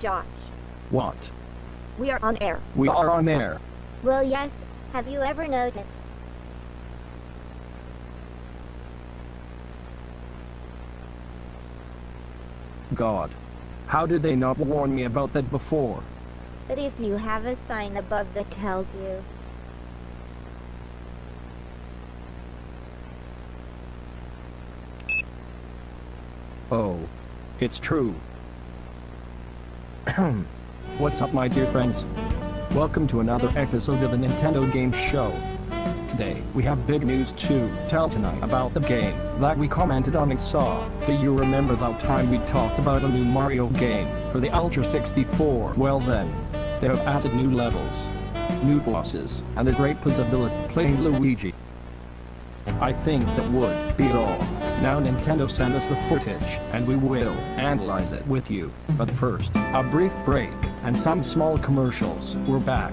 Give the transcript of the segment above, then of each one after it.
Josh. What? We are on air. We are on air. Well, yes. Have you ever noticed? God. How did they not warn me about that before? But if you have a sign above that tells you. Oh. It's true. What's up, my dear friends? Welcome to another episode of the Nintendo Game Show. Today, we have big news to tell tonight about the game that we commented on and saw. Do you remember that time we talked about a new Mario game for the Ultra 64? Well then, they have added new levels, new bosses, and a great possibility of playing Luigi. I think that would be it all. Now Nintendo sent us the footage, and we will analyze it with you. But first, a brief break, and some small commercials. We're back.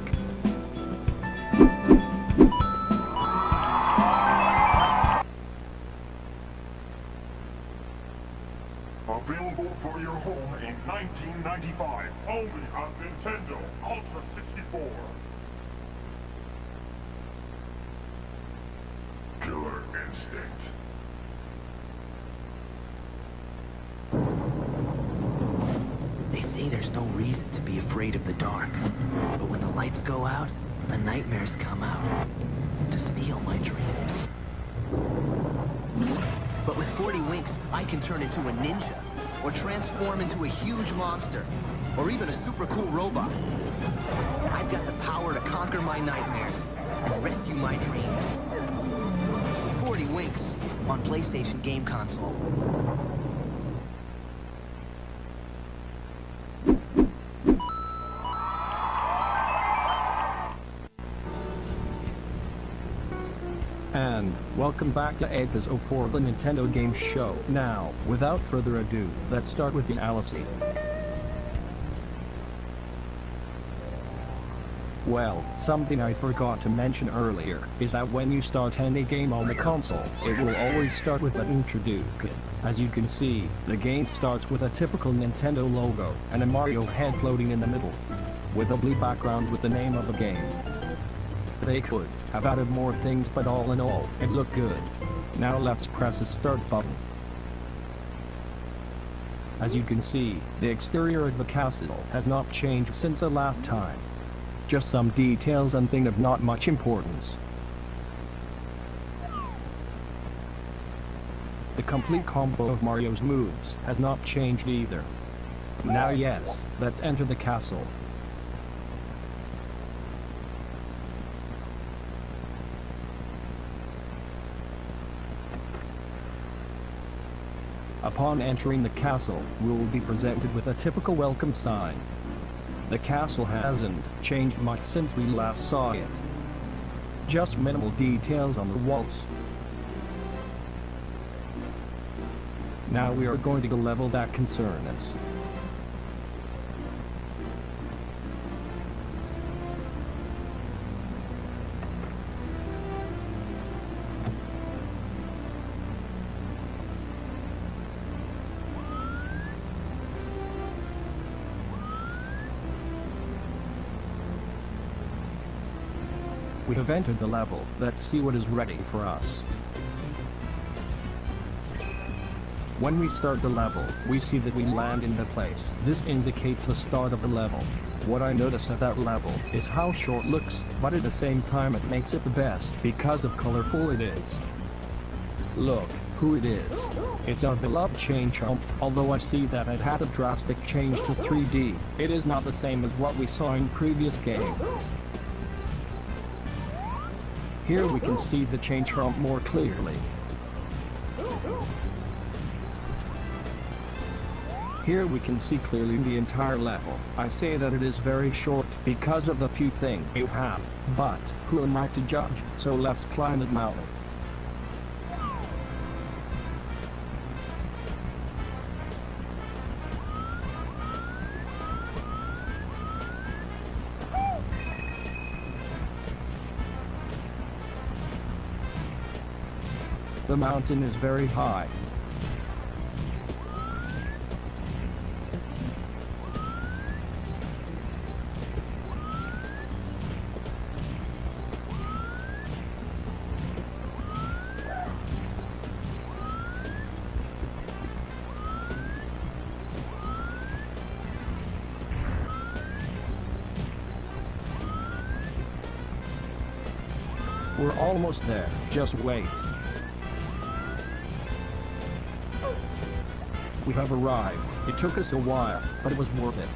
Available for your home in 1995, only on Nintendo Ultra 64. Killer Instinct. They say there's no reason to be afraid of the dark. But when the lights go out, the nightmares come out to steal my dreams. But with 40 winks, I can turn into a ninja, or transform into a huge monster, or even a super cool robot. I've got the power to conquer my nightmares and rescue my dreams. 40 winks on PlayStation Game Console. And welcome back to episode 4 of the Nintendo Game Show. Now, without further ado, let's start with the analysis. Well, something I forgot to mention earlier is that when you start any game on the console, it will always start with an introduction. As you can see, the game starts with a typical Nintendo logo and a Mario head floating in the middle, with a blue background with the name of the game. They could have added more things, but all in all, it looked good. Now let's press the start button. As you can see, the exterior of the castle has not changed since the last time. Just some details and things of not much importance. The complete combo of Mario's moves has not changed either. Now yes, let's enter the castle. Upon entering the castle, we will be presented with a typical welcome sign. The castle hasn't changed much since we last saw it. Just minimal details on the walls. Now we are going to the level that concerns us. We have entered the level. Let's see what is ready for us. When we start the level, we see that we land in the place. This indicates the start of the level. What I noticed at that level is how short it looks, but at the same time it makes it the best because of colorful it is. Look who it is. It's our beloved Chain Chomp. Although I see that it had a drastic change to 3D, it is not the same as what we saw in previous game. Here we can see the Chain Chomp more clearly. Here we can see clearly the entire level. I say that it is very short because of the few things it has, but who am I to judge? So let's climb the mountain. The mountain is very high. We're almost there, just wait. We have arrived. It took us a while, but it was worth it.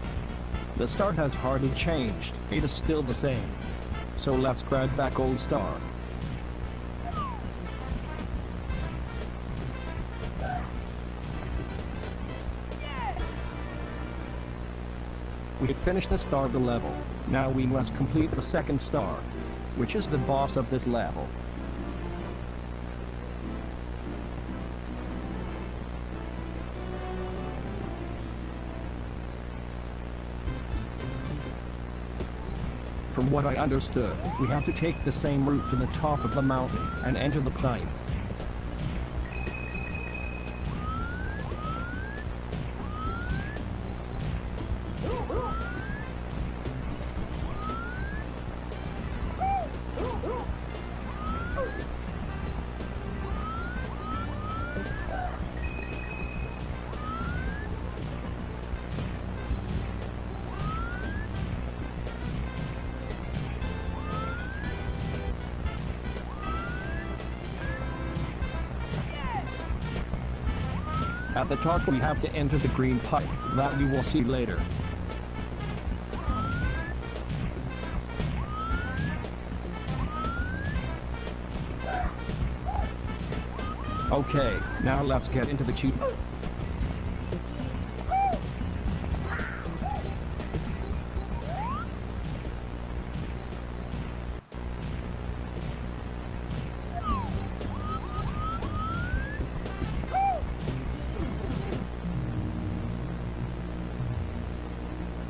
The start has hardly changed, it is still the same. So let's grab that gold star. We have finished the star of the level. Now we must complete the second star, which is the boss of this level. From what I understood, we have to take the same route to the top of the mountain and enter the plain. At the top we have to enter the green pipe, that we will see later. Okay, now let's get into the tube.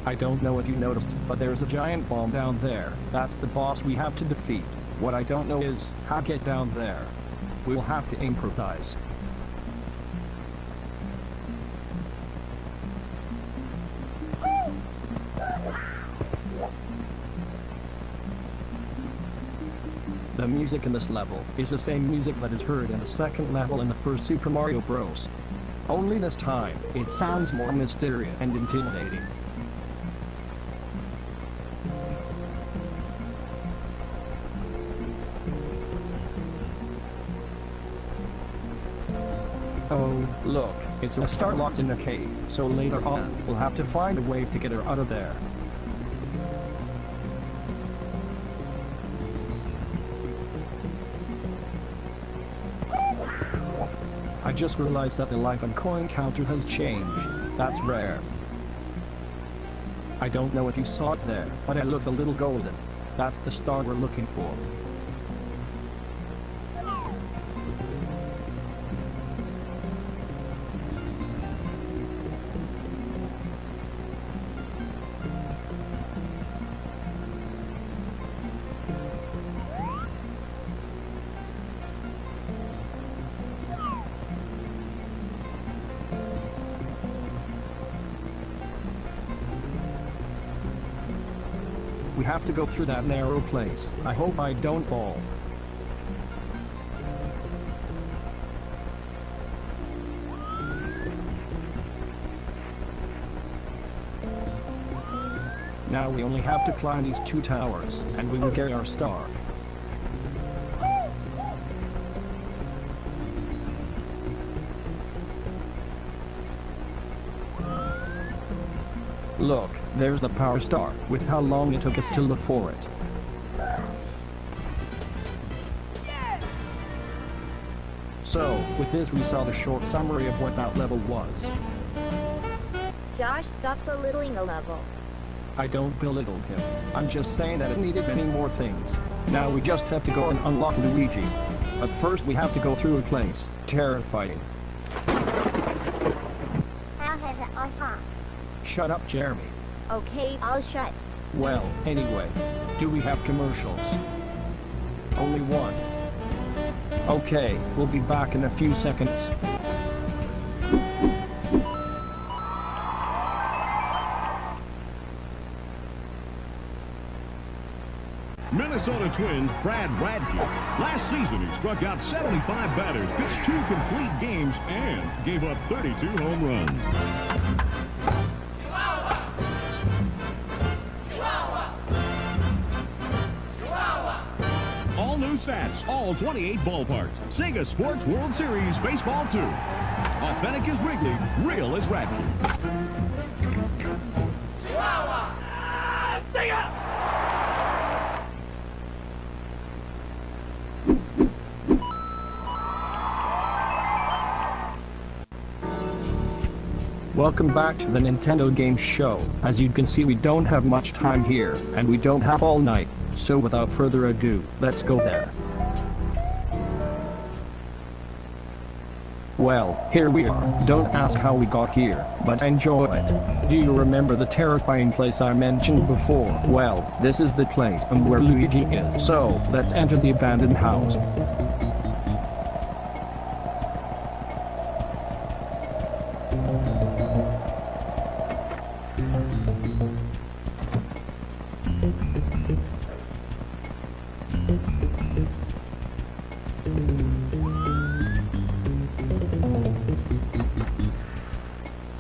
I don't know if you noticed, but there's a giant bomb down there. That's the boss we have to defeat. What I don't know is how to get down there. We'll have to improvise. The music in this level is the same music that is heard in the second level in the first Super Mario Bros. Only this time, it sounds more mysterious and intimidating. Oh, look, it's a star locked in a cave, so later on, we'll have to find a way to get her out of there. I just realized that the life and coin counter has changed. That's rare. I don't know if you saw it there, but it looks a little golden. That's the star we're looking for. We have to go through that narrow place. I hope I don't fall. Now we only have to climb these two towers, and we will get our star. Look, there's the power star, with how long it took us to look for it. So, with this we saw the short summary of what that level was. Josh, stop belittling a level. I don't belittle him. I'm just saying that it needed many more things. Now we just have to go and unlock Luigi. But first we have to go through a place. Terrifying. How has it on? Shut up, Jeremy. Okay, I'll shut. Well, anyway, do we have commercials? Only one. Okay, we'll be back in a few seconds. Minnesota Twins Brad Radke. Last season, he struck out 75 batters, pitched 2 complete games, and gave up 32 home runs. all new stats, all 28 ballparks. Sega Sports World Series Baseball 2. Authentic as Wrigley, real as Radke. Chihuahua! Sing it! Welcome back to the Nintendo Game Show. As you can see, we don't have much time here, and we don't have all night. So without further ado, let's go there. Well, here we are. Don't ask how we got here, but enjoy it. Do you remember the terrifying place I mentioned before? Well, this is the place and where Luigi is. So, let's enter the abandoned house.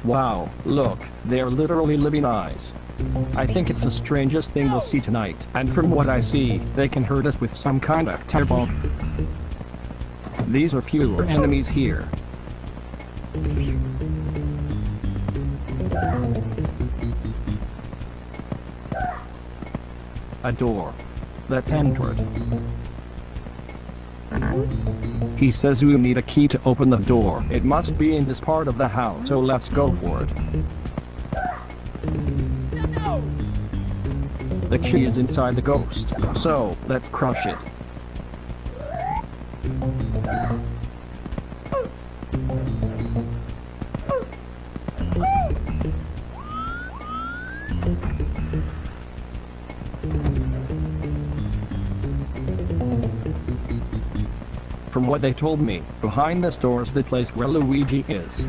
Wow, look, they're literally living eyes. I think it's the strangest thing we'll see tonight, and from what I see, they can hurt us with some kind of terrible. These are fewer enemies here. A door. Let's enter it. He says we need a key to open the door. It must be in this part of the house, so let's go for it. The key is inside the ghost, so let's crush it. From what they told me, behind this door is the place where Luigi is.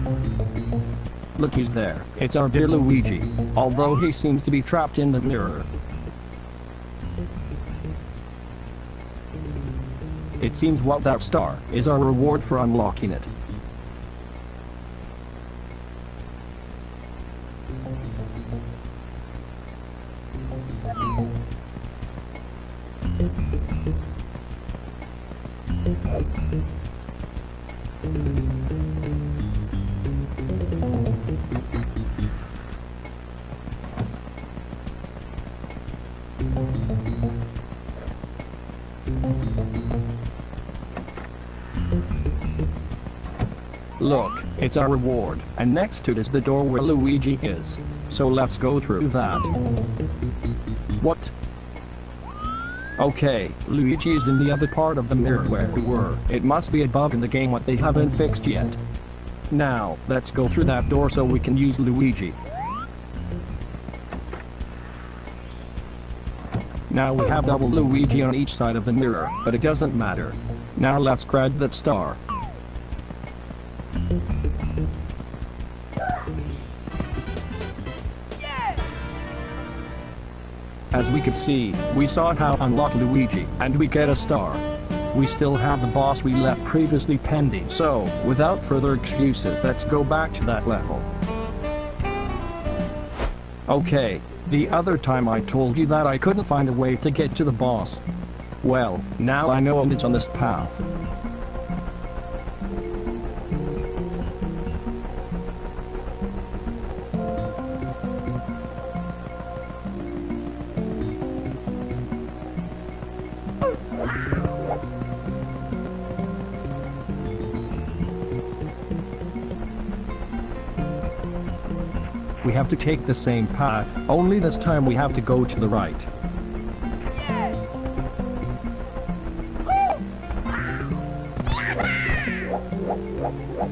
Look, he's there. It's our dear Luigi, although he seems to be trapped in the mirror. It seems what that star is our reward for unlocking it. Look, it's our reward, and next to it is the door where Luigi is. So let's go through that. What? Okay, Luigi is in the other part of the mirror where we were. It must be a bug in the game what they haven't fixed yet. Now, let's go through that door so we can use Luigi. Now we have double Luigi on each side of the mirror, but it doesn't matter. Now let's grab that star. As we could see, we saw how to unlock Luigi, and we get a star. We still have the boss we left previously pending, so, without further excuses, let's go back to that level. Okay, the other time I told you that I couldn't find a way to get to the boss. Well, now I know it's on this path. We have to take the same path, only this time we have to go to the right.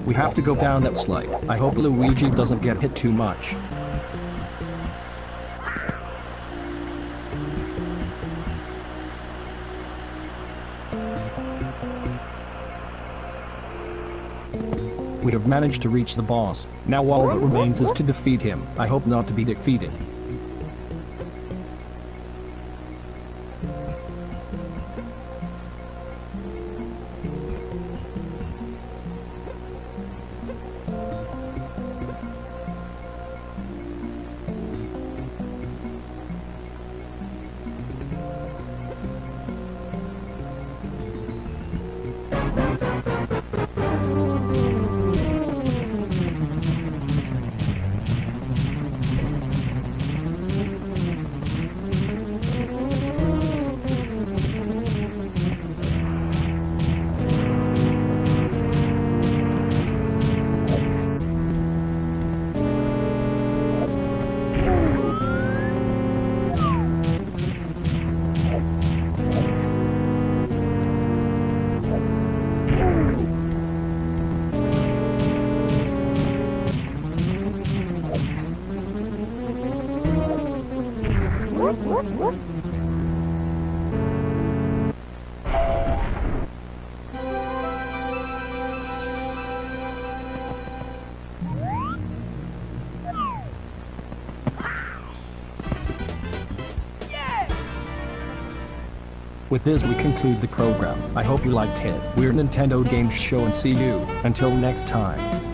We have to go down that slide. I hope Luigi doesn't get hit too much. We have managed to reach the boss. Now all that remains is to defeat him. I hope not to be defeated. With this we conclude the program. I hope you liked it. We're Nintendo Games Show and see you until next time.